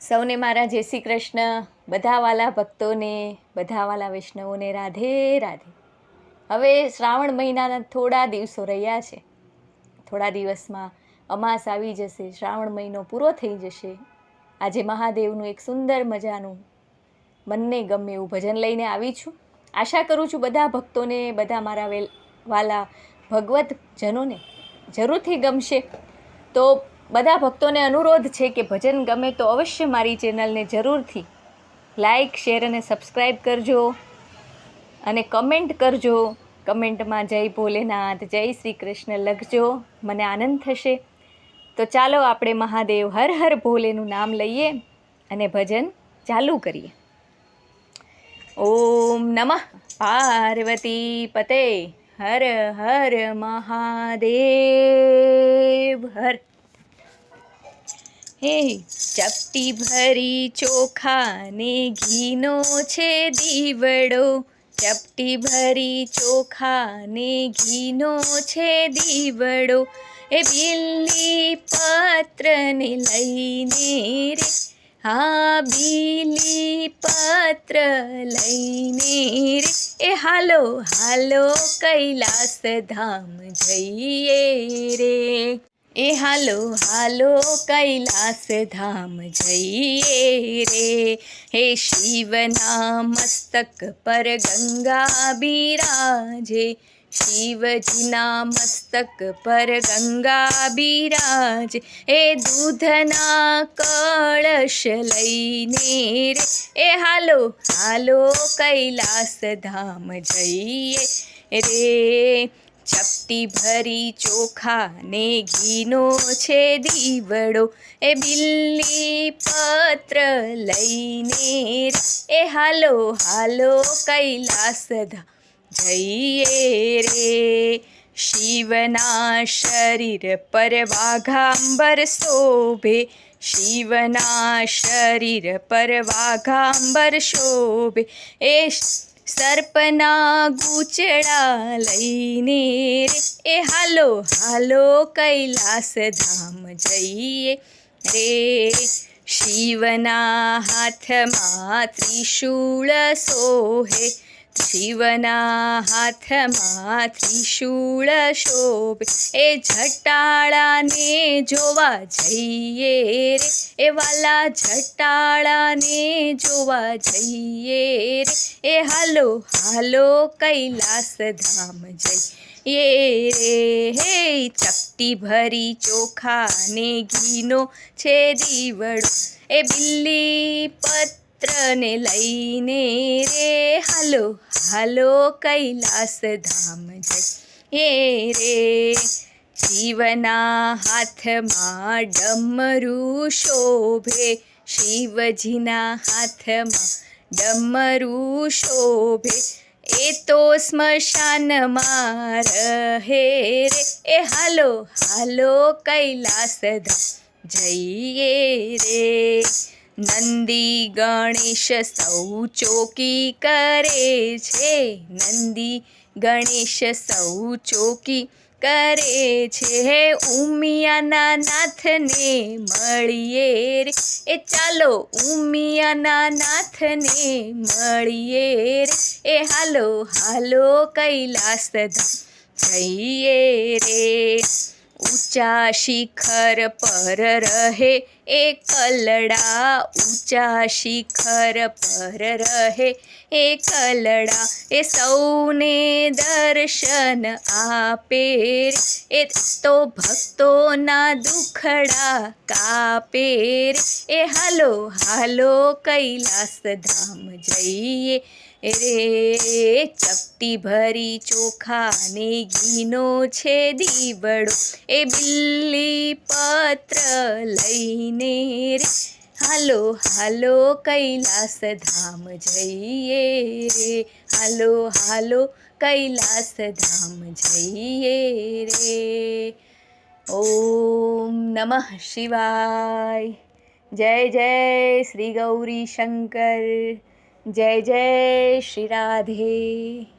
સૌને મારા જય શ્રી કૃષ્ણ. બધા વાલા ભક્તોને, બધા વાલા વૈષ્ણવોને રાધે રાધે. હવે શ્રાવણ મહિનાના થોડા દિવસો રહ્યા છે. થોડા દિવસમાં અમાસ આવી જશે, શ્રાવણ મહિનો પૂરો થઈ જશે. આજે મહાદેવનું એક સુંદર મજાનું મનને ગમે એવું ભજન લઈને આવી છું. આશા કરું છું બધા ભક્તોને, બધા મારા વાલા ભગવતજનોને જરૂરથી ગમશે. તો બધા ભક્તોને અનુરોધ છે કે ભજન ગમે તો અવશ્ય મારી ચેનલને જરૂરથી લાઈક, શેર અને સબસ્ક્રાઈબ કરજો અને કમેન્ટ કરજો. કમેન્ટમાં જય ભોલેનાથ, જય શ્રી કૃષ્ણ લખજો, મને આનંદ થશે. તો ચાલો આપણે મહાદેવ હર હર ભોલેનું નામ લઈએ અને ભજન ચાલુ કરીએ. ઓમ નમઃ પાર્વતી પતે, હર હર મહાદેવ હર. હે ચપટી ભરી ચોખા ને ઘીનો છે દીવડો, ચપટી ભરી ચોખા ને ઘીનો છે દીવડો, એ બીલી પત્રને લઈને રે, હા બીલી પત્ર લઈને રે, એ હાલો હાલો કૈલાસ ધામ જઈએ રે, એ હાલો હાલો કૈલાસ ધામ જઈએ રે. હે શિવના મસ્તક પર ગંગા બિરાજે, શિવજીના મસ્તક પર ગંગા બિરાજે, એ દૂધના કળશ લઈને રે, એ હાલો હાલો કૈલાસ ધામ જઈએ રે. ચપટી ભરી ચોખા ને ઘીનો છે દીવડો, એ બીલી પત્ર લઈને રે, એ હાલો હાલો કૈલાસ ધામ જઈએ રે. શિવના શરીર પર વાઘાંબર શોભે, શિવના શરીર પર વાઘાંબર શોભે, એ સર્પના ગૂંચળા લઈને રે, એ હાલો હાલો કૈલાસ ધામ જઈએ રે. શિવના હાથમાં ત્રિશૂળ શોભે, શિવના હાથમાં ત્રિશૂળ શોભે, એ જટાળાને જોવા જઈએ રે, એ વાલા જટાળાને જોવા જઈએ રે, એ હાલો હાલો કૈલાસ ધામ જઈએ રે. હે ચપટી ભરી ચોખા ને ઘીનો છે દીવડો, એ બીલી પત્રને લઈને રે, હાલો હાલો કૈલાસ ધામ જઈએ રે. શિવના હાથમાં ડમરું શોભે, શિવજીના હાથમાં ડમરું શોભે, એ તો સ્મશાનમાં રહે રે, એ હાલો હાલો કૈલાસ ધામ જઈએ રે. નંદી ગણેશ સૌ ચોકી કરે છે, નંદી ગણેશ સૌ ચોકી કરે છે, હે ઉમિયાના નાથને મળીએ રે, એ ચાલો ઉમિયાના નાથને મળીએ રે, એ હાલો હાલો કૈલાસ ધામ જઈએ રે. ઊંચા શિખર પર રહે એ કલડા, ઊંચા શિખર પર રહે એ કલડા, એ સૌને દર્શન આપે રે, એ તો ભક્તોના દુખડા કાપે રે, એ હાલો હાલો કૈલાસ ધામ જઈએ રે. ચપટી ભરી ચોખા ને ઘીનો છે દીવડો, એ બીલી પત્ર લઈને રે, હાલો હાલો કૈલાસ ધામ જઈએ રે, હાલો હાલો કૈલાસ ધામ જઈએ રે. ઓમ નમઃ શિવાય. જય જય શ્રી ગૌરી શંકર, જય જય શ્રી રાધે.